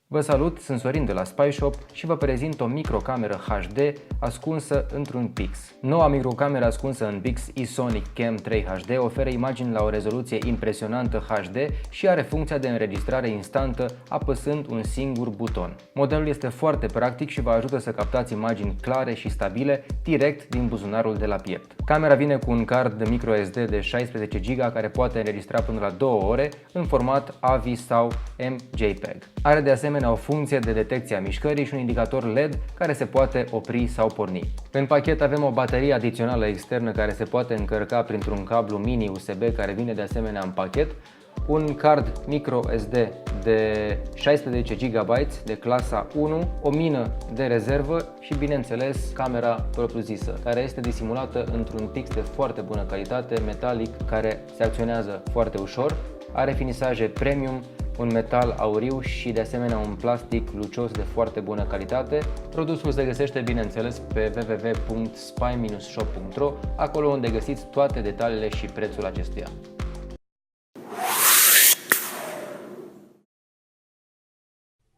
Vă salut, sunt Sorin de la SpyShop și vă prezint o microcameră HD ascunsă într-un Pix. Noua microcameră ascunsă în Pix eSonic Cam 3 HD oferă imagini la o rezoluție impresionantă HD și are funcția de înregistrare instantă apăsând un singur buton. Modelul este foarte practic și vă ajută să captați imagini clare și stabile direct din buzunarul de la piept. Camera vine cu un card de microSD de 16 GB care poate înregistra până la 2 ore în format AVI sau MJPEG. Are de asemenea o funcție de detecție a mișcării și un indicator LED care se poate opri sau porni. În pachet avem o baterie adițională externă care se poate încărca printr-un cablu mini USB care vine de asemenea în pachet, un card microSD de 16 GB de clasa 1, o mină de rezervă și bineînțeles camera propriu-zisă, care este disimulată într-un Pix de foarte bună calitate, metalic, care se acționează foarte ușor, are finisaje premium, un metal auriu și de asemenea un plastic lucios de foarte bună calitate. Produsul se găsește bineînțeles pe www.spy-shop.ro, acolo unde găsiți toate detaliile și prețul acestuia.